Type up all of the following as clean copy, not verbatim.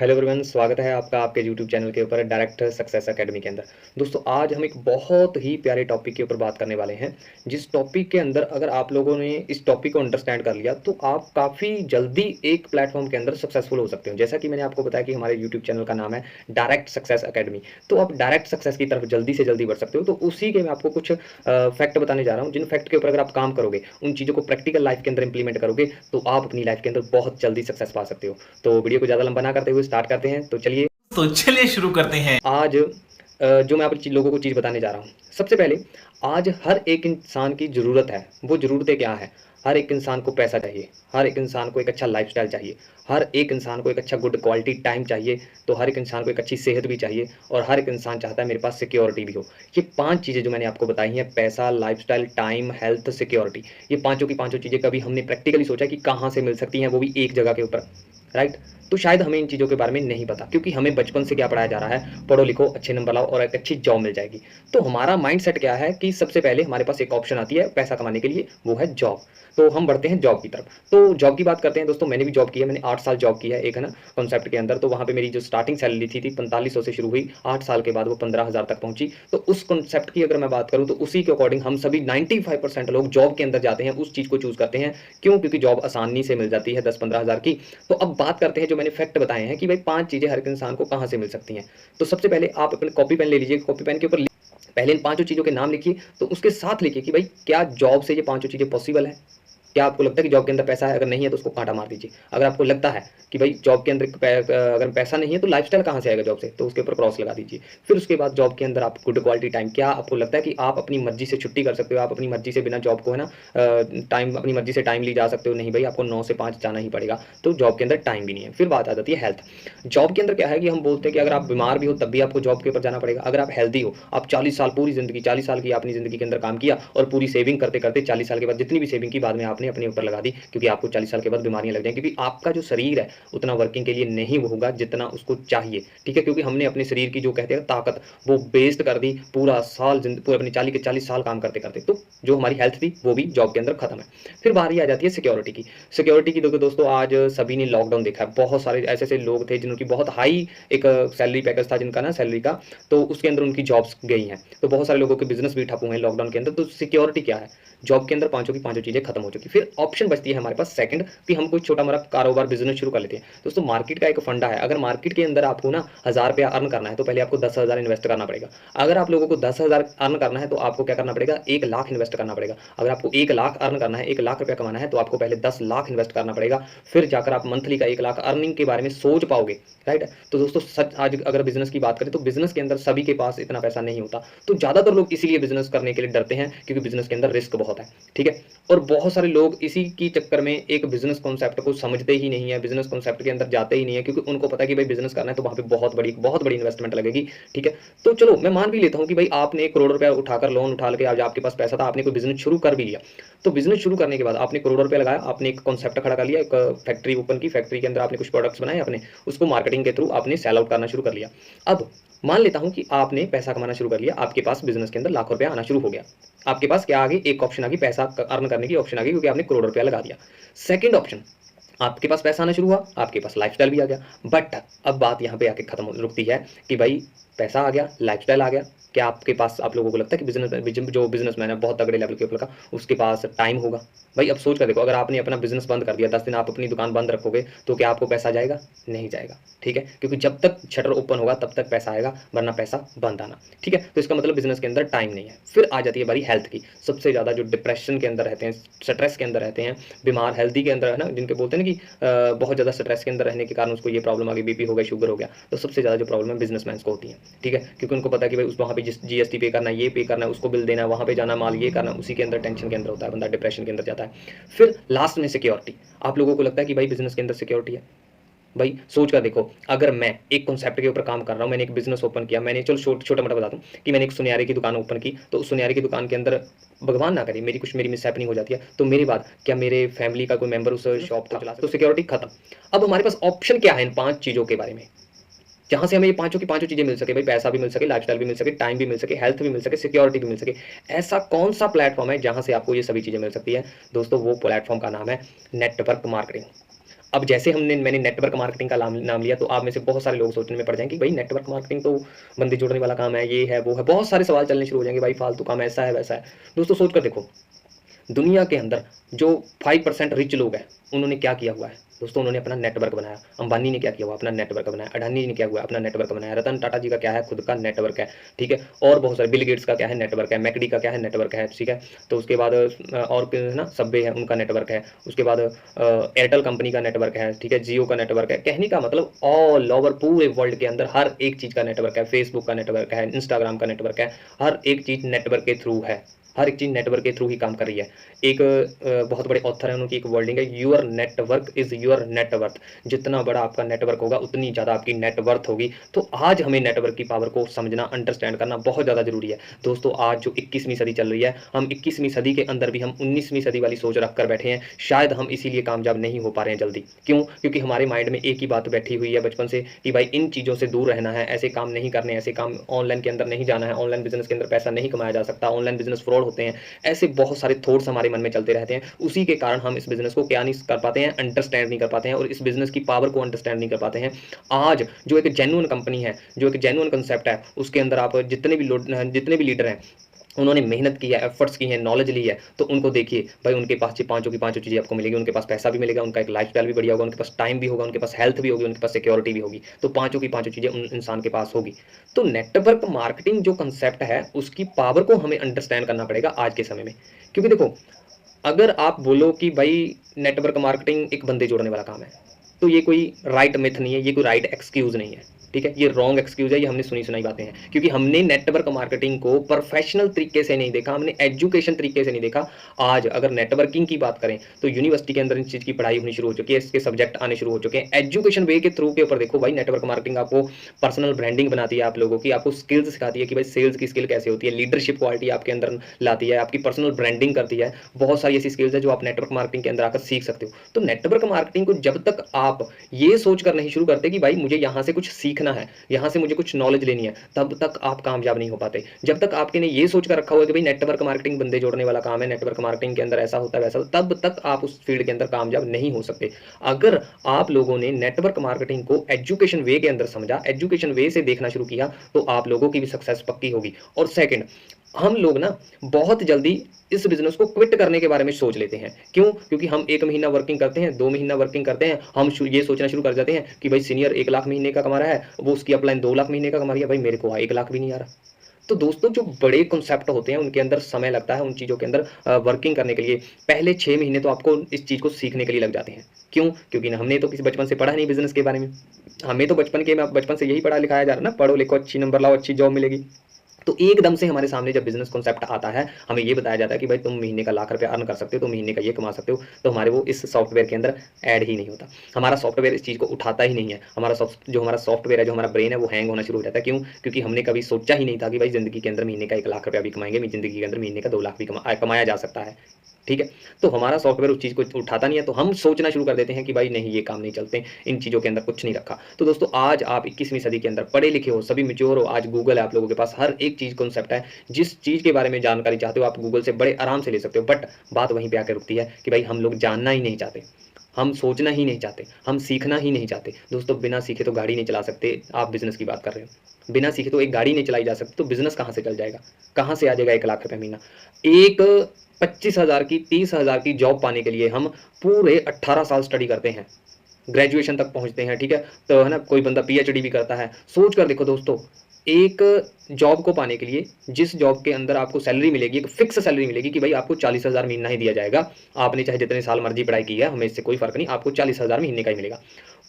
Hello everyone, स्वागत है आपका आपके यूट्यूब चैनल के ऊपर डायरेक्ट सक्सेस एकेडमी के अंदर। दोस्तों, आज हम एक बहुत ही प्यारे टॉपिक के ऊपर बात करने वाले हैं, जिस टॉपिक के अंदर अगर आप लोगों ने इस टॉपिक को अंडरस्टैंड कर लिया तो आप काफ़ी जल्दी एक प्लेटफॉर्म के अंदर सक्सेसफुल हो सकते हो। जैसा कि मैंने आपको बताया कि हमारे यूट्यूब चैनल का नाम है डायरेक्ट सक्सेस एकेडमी, तो आप डायरेक्ट सक्सेस की तरफ जल्दी से जल्दी बढ़ सकते हो। तो उसी के मैं आपको कुछ फैक्ट बताने जा रहा हूँ, जिन फैक्ट के ऊपर अगर आप काम करोगे, उन चीज़ों को प्रैक्टिकल लाइफ के अंदर इंप्लीमेंट करोगे, तो आप अपनी लाइफ के अंदर बहुत जल्दी सक्सेस पा सकते हो। तो वीडियो को ज़्यादा लंबा ना करते हुए स्टार्ट करते हैं। तो चलिए शुरू करते हैं। आज जो मैं आप लोगों को चीज़ बताने जा रहा हूँ, सबसे पहले आज हर एक इंसान की ज़रूरत है। वो ज़रूरतें क्या है? हर एक इंसान को पैसा चाहिए, हर एक इंसान को एक अच्छा लाइफस्टाइल चाहिए, हर एक इंसान को एक अच्छा गुड क्वालिटी टाइम चाहिए, तो हर एक इंसान को एक अच्छी सेहत भी चाहिए, और हर एक इंसान चाहता है मेरे पास सिक्योरिटी भी हो। ये 5 चीज़ें जो मैंने आपको बताई हैं, पैसा, लाइफस्टाइल, टाइम, हेल्थ, सिक्योरिटी, ये पाँचों की पाँचों चीज़ें कभी हमने प्रैक्टिकली सोचा कि कहाँ से मिल सकती हैं, वो भी एक जगह के ऊपर, राइट? तो शायद हमें इन चीज़ों के बारे में नहीं पता, क्योंकि हमें बचपन से क्या पढ़ाया जा रहा है, पढ़ो लिखो, अच्छे नंबर लाओ और एक अच्छी जॉब मिल जाएगी। तो हमारा माइंडसेट क्या है कि सबसे पहले हमारे पास एक ऑप्शन आती है पैसा कमाने के लिए, वो है जॉब। तो हम बढ़ते हैं जॉब की तरफ। तो जॉब की बात करते हैं दोस्तों। मैंने भी जॉब की है, मैंने 8 साल जॉब की है एक, है ना, कॉन्सेप्ट के अंदर। तो वहाँ पे मेरी जो स्टार्टिंग सैलरी थी 4500 से शुरू हुई, 8 साल के बाद वो 15,000 तक पहुंची। तो उस कॉन्सेप्ट की अगर मैं बात करूँ तो उसी के अकॉर्डिंग हम सभी 95% लोग जॉब के अंदर जाते हैं, उस चीज़ को चूज़ करते हैं। क्यों? क्योंकि जॉब आसानी से मिल जाती है 10-15,000 की। तो अब बात करते हैं, जो मैंने फैक्ट बताए हैं कि भाई 5 चीज़ें हर एक इंसान को कहाँ से मिल सकती हैं। तो सबसे पहले आप अपने कॉपी पेन ले लीजिए, कॉपी पेन के ऊपर पहले इन पाँचों चीज़ों के नाम लिखिए, तो उसके साथ लिखिए कि भाई क्या जॉब से ये पाँचों चीज़ें पॉसिबल है? क्या आपको लगता है कि जॉब के अंदर पैसा है? अगर नहीं है तो उसको कांटा मार दीजिए। अगर आपको लगता है कि भाई जॉब के अंदर अगर पैसा नहीं है तो लाइफस्टाइल कहाँ से आएगा जॉब से, तो उसके ऊपर क्रॉस लगा दीजिए। फिर उसके बाद जॉब के अंदर आप गुड क्वालिटी टाइम, क्या आपको लगता है कि आप अपनी मर्जी से छुट्टी कर सकते हो, आप अपनी मर्जी से बिना जॉब को, है ना, टाइम अपनी मर्जी से टाइम ली जा सकते हो? नहीं भाई, आपको 9 से 5 जाना ही पड़ेगा। तो जॉब के अंदर टाइम भी नहीं है। फिर बात आ जाती है हेल्थ। जॉब के अंदर क्या है कि हम बोलते हैं कि अगर आप बीमार भी हो तब भी आपको जॉब के ऊपर जाना पड़ेगा। अगर आप हेल्दी हो, आप 40 साल पूरी ज़िंदगी 40 साल की आपने ज़िंदगी के अंदर काम किया और पूरी सेविंग करते करते 40 साल के बाद जितनी भी सेविंग की बाद में आपने अपने ऊपर लगा दी, क्योंकि आपको 40 साल के बाद बीमारियां लग जाएंगी, क्योंकि आपका जो शरीर है उतना वर्किंग के लिए नहीं होगा जितना उसको चाहिए। ठीक है? क्योंकि हमने अपने शरीर की जो कहते हैं ताकत, वो वेस्ट कर दी पूरा साल, पूरे अपने 40 के 40 साल काम करते करते। तो जो हमारी हेल्थ थी वो भी जॉब के अंदर खत्म है। फिर बारी आ जाती है सिक्योरिटी की। सिक्योरिटी की देखो दोस्तों, आज सभी ने लॉकडाउन देखा है। बहुत सारे ऐसे ऐसे लोग थे जिनकी बहुत हाई एक सैलरी पैकेज था जिनका, ना, सैलरी का, तो उसके अंदर उनकी जॉब्स गई हैं। तो बहुत सारे लोगों के बिजनेस भी ठप हुए हैं लॉकडाउन के अंदर। तो सिक्योरिटी क्या है? जॉब के अंदर पांचों की पांचों चीजें खत्म हो चुकी। फिर ऑप्शन बचती है हमारे पास सेकंड, कि हम कोई छोटा मोटा कारोबार बिजनेस शुरू कर लेते हैं। दोस्तों, मार्केट का एक फंडा है। अगर मार्केट के अंदर आपको ना 1000 रुपया अर्न करना है तो पहले आपको 10,000 इन्वेस्ट करना पड़ेगा। अगर आप लोगों को 10,000 अर्न करना है तो आपको क्या करना पड़ेगा? 1 लाख इन्वेस्ट करना पड़ेगा। अगर आपको 1 लाख अर्न करना है, 1 लाख रुपया कमाना है, तो आपको पहले 10 लाख इन्वेस्ट करना पड़ेगा। फिर जाकर आप मंथली का 1 लाख अर्निंग के बारे में सोच पाओगे, राइट? तो दोस्तों, सच आज अगर बिजनेस की बात करें तो बिजनेस के अंदर सभी के पास इतना पैसा नहीं होता। तो ज्यादातर लोग इसीलिए बिजनेस करने के लिए डरते हैं, क्योंकि बिजनेस के अंदर रिस्क बहुत है। ठीक है? और बहुत सारे लोग इसी की चक्कर में एक बिजनेस कॉन्सेप्ट को समझते ही नहीं है, बिजनेस कॉन्सेप्ट के अंदर जाते ही नहीं है, क्योंकि उनको पता है कि भाई बिजनेस करना है तो वहां पे बहुत बड़ी इन्वेस्टमेंट लगेगी। ठीक है? तो चलो, मैं मान भी लेता हूँ कि भाई आपने 1 करोड़ रुपया उठाकर, लोन उठा के, आज आपके पास पैसा था, आपने कोई बिजनेस शुरू कर भी लिया। तो बिजनेस शुरू करने के बाद आपने करोड़ों रुपया लगाया, आपने एक कॉन्सेप्ट खड़ा कर लिया, एक फैक्ट्री ओपन की, फैक्ट्री के अंदर आपने कुछ प्रोडक्ट्स बनाए अपने, उसको मार्केटिंग के थ्रू आपने सेल आउट करना शुरू कर लिया। अब मान लेता हूं कि आपने पैसा कमाना शुरू कर लिया, आपके पास बिजनेस के अंदर लाखों रुपया आना शुरू हो गया। आपके पास क्या आ गई? एक ऑप्शन आ गई, पैसा अर्न करने की ऑप्शन आ गई, क्योंकि आपने करोड़ रुपया लगा दिया। सेकंड ऑप्शन, आपके पास पैसा आना शुरू हुआ, आपके पास लाइफस्टाइल भी आ गया। बट अब बात यहाँ पे आके खत्म रुकती है कि भाई पैसा आ गया, लाइफस्टाइल आ गया, क्या आपके पास, आप लोगों को लगता है कि जो बिजनेसमैन है बहुत तगड़े लेवल के ऊपर का, उसके पास टाइम होगा? भाई अब सोच कर देखो, अगर आपने अपना बिजनेस बंद कर दिया, 10 दिन आप अपनी दुकान बंद रखोगे, तो क्या आपको पैसा जाएगा? नहीं जाएगा। ठीक है? क्योंकि जब तक शटर ओपन होगा तब तक पैसा आएगा, वरना पैसा बंद आना। ठीक है? तो इसका मतलब बिजनेस के अंदर टाइम नहीं है। फिर आ जाती है बारी हेल्थ की। सबसे ज्यादा जो डिप्रेशन के अंदर रहते हैं, स्ट्रेस के अंदर रहते हैं, बीमार, हेल्दी के अंदर, है ना, जिनके बोलते हैं ना कि बहुत ज्यादा स्ट्रेस के अंदर रहने के कारण उसको ये प्रॉब्लम आ गई, बीपी हो गया, शुगर हो गया। तो सबसे ज्यादा जो प्रॉब्लम है बिजनेसमैन को होती है। ठीक है? क्योंकि उनको पता है कि भाई उस वहाँ पे जीएसटी पे करना है, ये पे करना है, उसको बिल देना है, वहाँ पे जाना, माल ये करना, उसी के अंदर टेंशन के अंदर होता है बंदा, डिप्रेशन के अंदर जाता है। फिर लास्ट में सिक्योरिटी। आप लोगों को लगता है कि भाई बिजनेस के अंदर सिक्योरिटी है? भाई सोच कर देखो, अगर मैं एक कॉन्सेप्ट के ऊपर काम कर रहा हूँ, मैंने एक बिजनेस ओपन किया, मैंने, चलो छोटा मोटा बताता हूँ, कि मैंने एक सुनियारे की दुकान ओपन की, तो उस सुनियारे की दुकान के अंदर भगवान ना करे मेरी मिस हैपनिंग हो जाती है, तो मेरी बात क्या, मेरे फैमिली का कोई मेंबर उस शॉप को चला, तो सिक्योरिटी खत्म। अब हमारे पास ऑप्शन क्या है इन 5 चीजों के बारे में, जहां से हमें ये पांचों की पांचों चीजें मिल सके? भाई पैसा भी मिल सके, लाइफस्टाइल भी मिल सके, टाइम भी मिल सके, हेल्थ भी मिल सके, सिक्योरिटी भी मिल सके। ऐसा कौन सा प्लेटफॉर्म है जहां से आपको ये सभी चीजें मिल सकती है? दोस्तों, वो प्लेटफॉर्म का नाम है नेटवर्क मार्केटिंग। अब जैसे मैंने नेटवर्क मार्केटिंग का नाम लिया, तो आप में से बहुत सारे लोग सोचने में पड़ जाएंगे कि भाई नेटवर्क मार्केटिंग तो बंदे जोड़ने वाला काम है, ये है वो है, बहुत सारे सवाल चलने शुरू हो जाएंगे, भाई फालतू काम ऐसा है वैसा है। दोस्तों सोच कर देखो, दुनिया के अंदर जो 5% रिच लोग हैं, उन्होंने क्या किया हुआ है दोस्तों? उन्होंने अपना नेटवर्क बनाया। अंबानी ने क्या किया हुआ? अपना नेटवर्क बनाया। अडानी ने क्या हुआ? अपना नेटवर्क बनाया। रतन टाटा जी का क्या है? खुद का नेटवर्क है, ठीक है। और बहुत सारे, बिल गेट्स का क्या है? नेटवर्क है। मैकडी का क्या है? नेटवर्क है, ठीक है। तो उसके बाद और है ना, सबवे है, उनका नेटवर्क है। उसके बाद एयरटेल कंपनी का नेटवर्क है, ठीक है। जियो का नेटवर्क है। कहने का मतलब ऑल ओवर पूरे वर्ल्ड के अंदर हर एक चीज़ का नेटवर्क है। फेसबुक का नेटवर्क है, इंस्टाग्राम का नेटवर्क है, हर एक चीज़ नेटवर्क के थ्रू है, हर एक चीज़ नेटवर्क के थ्रू ही काम कर रही है। एक बहुत बड़े ऑथर है, उनकी एक वर्डिंग है, your network is your net worth. जितना बड़ा आपका नेटवर्क होगा, उतनी ज़्यादा आपकी नेटवर्थ होगी। तो आज हमें नेटवर्क की पावर को समझना, अंडरस्टैंड करना बहुत ज़्यादा जरूरी है। दोस्तों आज जो 21वीं सदी चल रही है, हम 21वीं सदी के अंदर भी हम 19वीं सदी वाली सोच रख कर बैठे हैं। शायद हम इसीलिए कामयाब नहीं हो पा रहे हैं जल्दी। क्यों? क्योंकि हमारे माइंड में एक ही बात बैठी हुई है बचपन से कि भाई इन चीज़ों से दूर रहना है, ऐसे काम नहीं करने, ऐसे काम ऑनलाइन के अंदर नहीं जाना है, ऑनलाइन बिजनेस के अंदर पैसा नहीं कमाया जा सकता, ऑनलाइन बिजनेस फ्रॉड होते हैं। ऐसे बहुत सारे थॉट्स हमारे मन में चलते रहते हैं। उसी के कारण हम इस बिजनेस को क्या नहीं कर पाते हैं, अंडरस्टैंड नहीं कर पाते हैं, और इस बिजनेस की पावर को अंडरस्टैंड नहीं कर पाते हैं। आज जो एक जेन्युइन कंपनी है, जो एक जेन्युइन कंसेप्ट है, उसके अंदर आप जितने भी लीडर हैं, उन्होंने मेहनत की है, एफर्ट्स की है, नॉलेज ली है, तो उनको देखिए भाई, उनके पास पांचों की पांचों चीज़ें आपको मिलेगी। उनके पास पैसा भी मिलेगा, उनका एक लाइफस्टाइल भी बढ़िया होगा, उनके पास टाइम भी होगा, उनके पास हेल्थ भी होगी, उनके पास सिक्योरिटी भी होगी। तो पांचों की पांचों चीज़ें उन इंसान के पास होगी। तो नेटवर्क मार्केटिंग जो कंसेप्ट है, उसकी पावर को हमें अंडरस्टैंड करना पड़ेगा आज के समय में। क्योंकि देखो, अगर आप बोलो कि भाई नेटवर्क मार्केटिंग एक बंदे जोड़ने वाला काम है, तो ये कोई राइट मिथ नहीं है, ये कोई राइट एक्सक्यूज नहीं है, ठीक है। ये रॉन्ग एक्सक्यूज है, ये हमने सुनी सुनाई बातें हैं। क्योंकि हमने नेटवर्क मार्केटिंग को प्रोफेशनल तरीके से नहीं देखा, हमने एजुकेशन तरीके से नहीं देखा। आज अगर नेटवर्किंग की बात करें, तो यूनिवर्सिटी के अंदर इस चीज़ की पढ़ाई होनी शुरू हो चुकी है, इसके सब्जेक्ट आने शुरू हो चुके हैं। एजुकेशन वे के थ्रू के ऊपर देखो भाई, नेटवर्क मार्केटिंग आपको पर्सनल ब्रांडिंग बनाती है, आप लोगों की, आपको स्किल्स सिखाती है कि भाई सेल्स की स्किल कैसे होती है, लीडरशिप क्वालिटी आपके अंदर लाती है, आपकी पर्सनल ब्रांडिंग करती है। बहुत सारी ऐसी स्किल्स है जो आप नेटवर्क मार्केटिंग के अंदर आकर सीख सकते हो। तो नेटवर्क मार्केटिंग को जब तक आप ये सोच कर नहीं शुरू करते कि भाई मुझे यहाँ से कुछ सीखना है, यहाँ से मुझे कुछ नॉलेज लेनी है, तब तक आप कामयाब नहीं हो पाते। जब तक आपके ने ये सोच कर रखा हुआ है कि भाई नेटवर्क मार्केटिंग बंदे जोड़ने वाला काम है, नेटवर्क मार्केटिंग के अंदर ऐसा होता है वैसा, तब तक आप उस फील्ड के अंदर कामयाब नहीं हो सकते। अगर आप लोगों ने नेटवर्क मार्केटिंग को एजुकेशन वे के अंदर समझा, एजुकेशन वे से देखना शुरू किया, तो आप लोगों की भी सक्सेस पक्की होगी। और सेकंड, हम लोग ना बहुत जल्दी इस बिजनेस को क्विट करने के बारे में सोच लेते हैं। क्यों? क्योंकि हम 1 महीना वर्किंग करते हैं, 2 महीना वर्किंग करते हैं, हम ये सोचना शुरू कर जाते हैं कि भाई सीनियर 1 लाख महीने का कमा रहा है, वो उसकी अपलाइन 2 लाख महीने का कमा रही है, भाई मेरे को 1 लाख भी नहीं आ रहा। तो दोस्तों जो बड़े कॉन्सेप्ट होते हैं, उनके अंदर समय लगता है, उन चीज़ों के अंदर वर्किंग करने के लिए पहले 6 महीने तो आपको इस चीज़ को सीखने के लिए लग जाते हैं। क्यों? क्योंकि ना हमने तो किसी बचपन से पढ़ा नहीं बिजनेस के बारे में, हमें तो बचपन से यही पढ़ा लिखाया जा रहा है ना, पढ़ो लिखो, अच्छी नंबर लाओ, अच्छी जॉब मिलेगी। तो एकदम से हमारे सामने जब बिजनेस कॉन्सेप्ट आता है, हमें ये बताया जाता है कि भाई तुम महीने का लाख रुपया अर्न कर सकते हो, तुम महीने का ये कमा सकते हो, तो हमारे वो इस सॉफ्टवेयर के अंदर ऐड ही नहीं होता। हमारा सॉफ्टवेयर इस चीज़ को उठाता ही नहीं है। जो हमारा सॉफ्टवेयर है, जो हमारा ब्रेन है, वो हैंग होना शुरू हो जाता है। क्यों? क्योंकि हमने कभी सोचा ही नहीं था कि भाई जिंदगी के अंदर महीने का 1 लाख रुपया भी कमाएंगे, जिंदगी के अंदर महीने का 2 लाख भी कमाया जा सकता है, ठीक है। तो हमारा सॉफ्टवेयर उस चीज़ को उठाता नहीं है, तो हम सोचना शुरू कर देते हैं कि भाई नहीं, ये काम नहीं चलते, इन चीज़ों के अंदर कुछ नहीं रखा। तो दोस्तों आज आप 21वीं सदी के अंदर पढ़े लिखे हो, सभी मैच्योर हो, आज गूगल है आप लोगों के पास, हर एक चीज़ कॉन्सेप्ट है, जिस चीज़ के बारे में जानकारी चाहते हो आप गूगल से बड़े आराम से ले सकते हो। बट बात वहीं पर आकर रुकती है कि भाई हम लोग जानना ही नहीं चाहते, हम सोचना ही नहीं चाहते, हम सीखना ही नहीं चाहते। दोस्तों बिना सीखे तो गाड़ी नहीं चला सकते। आप बिजनेस की बात कर रहे हो, बिना सीखे तो एक गाड़ी नहीं चलाई जा सकती, तो बिजनेस कहाँ से चल जाएगा, कहाँ से आ जाएगा 1 लाख रुपये महीना? एक 25,000 की, 30,000 की जॉब पाने के लिए हम पूरे 18 साल स्टडी करते हैं, ग्रेजुएशन तक पहुंचते हैं, ठीक है। तो है ना, कोई बंदा पीएचडी भी करता है। सोच कर देखो दोस्तों, एक जॉब को पाने के लिए, जिस जॉब के अंदर आपको सैलरी मिलेगी, एक फिक्स सैलरी मिलेगी कि भाई आपको 40,000 महीना ही दिया जाएगा, आपने चाहे जितने साल मर्जी पढ़ाई की है, हमें इससे कोई फर्क नहीं, आपको 40,000 महीने का ही मिलेगा।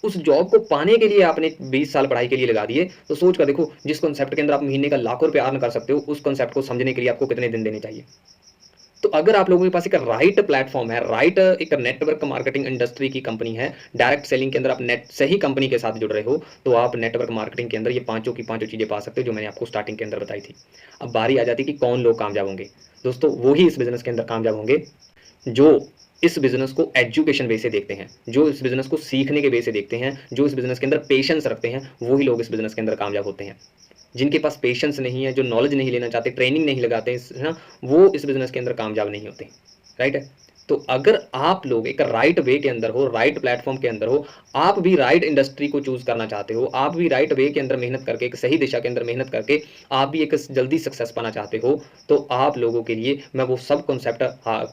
उस जॉब को पाने के लिए आपने 20 साल पढ़ाई के लिए लगा दिए। तो सोच कर देखो, जिस कॉन्सेप्ट के अंदर आप महीने का लाखों रुपए अर्न कर सकते हो, उस कॉन्सेप्ट को समझने के लिए आपको कितने दिन देने चाहिए? तो अगर आप लोगों के पास एक राइट प्लेटफॉर्म है, राइट एक नेटवर्क मार्केटिंग इंडस्ट्री की कंपनी है, डायरेक्ट सेलिंग के अंदर आप नेट से ही कंपनी के साथ जुड़ रहे हो, तो आप नेटवर्क मार्केटिंग के अंदर ये पांचों की पांचों चीजें पा सकते हो जो मैंने आपको स्टार्टिंग के अंदर बताई थी। अब बारी आ जाती है कि कौन लोग कामयाब होंगे। दोस्तों वो ही इस बिजनेस के अंदर कामयाब होंगे जो इस बिजनेस को एजुकेशन वे से देखते हैं, जो इस बिजनेस को सीखने के वे से देखते हैं, जो इस बिजनेस के अंदर पेशेंस रखते हैं, वही लोग इस बिजनेस के अंदर कामयाब होते हैं। जिनके पास पेशेंस नहीं है, जो नॉलेज नहीं लेना चाहते, ट्रेनिंग नहीं लगाते, है ना, वो इस बिजनेस के अंदर कामयाब नहीं होते, राइट है। तो अगर आप लोग एक राइट वे के अंदर हो, राइट प्लेटफॉर्म के अंदर हो, आप भी राइट इंडस्ट्री को चूज करना चाहते हो, आप भी राइट वे के अंदर मेहनत करके, एक सही दिशा के अंदर मेहनत करके आप भी एक जल्दी सक्सेस पाना चाहते हो, तो आप लोगों के लिए मैं वो सब कॉन्सेप्ट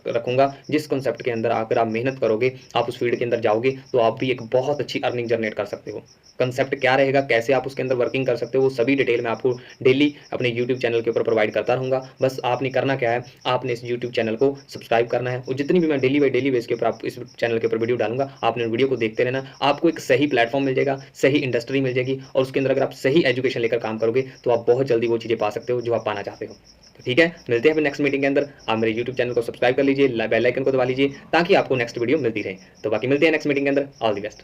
रखूंगा जिस कॉन्सेप्ट के अंदर अगर आप मेहनत करोगे, आप उस फील्ड के अंदर जाओगे, तो आप भी एक बहुत अच्छी अर्निंग जनरेट कर सकते हो। कंसेप्ट क्या रहेगा, कैसे आप उसके अंदर वर्किंग कर सकते हो, वो सभी डिटेल मैं आपको डेली अपने यूट्यूब चैनल के ऊपर प्रोवाइड करता रहूंगा। बस आपने करना क्या है, आपने इस यूट्यूब चैनल को सब्सक्राइब करना है और जितनी भी मैं डेली बाई डेली बेस के ऊपर आप इस चैनल के ऊपर वीडियो डालूंगा, आपने वीडियो को देखते रहना। आपको एक सही प्लेटफॉर्म मिल जाएगा, सही इंडस्ट्री मिल जाएगी और उसके अंदर अगर आप सही एजुकेशन लेकर काम करोगे तो आप बहुत जल्दी वो चीज़ें पा सकते हो जो आप पाना चाहते हो। तो ठीक है, मिलते हैं फिर नेक्स्ट मीटिंग के अंदर। आप मेरे यूट्यूब चैनल को सब्सक्राइब कर लीजिए, बेल आइकन को दबा लीजिए ताकि आपको नेक्स्ट वीडियो मिलती रहे। तो बाकी मिलते हैं नेक्स्ट मीटिंग के अंदर। All the best.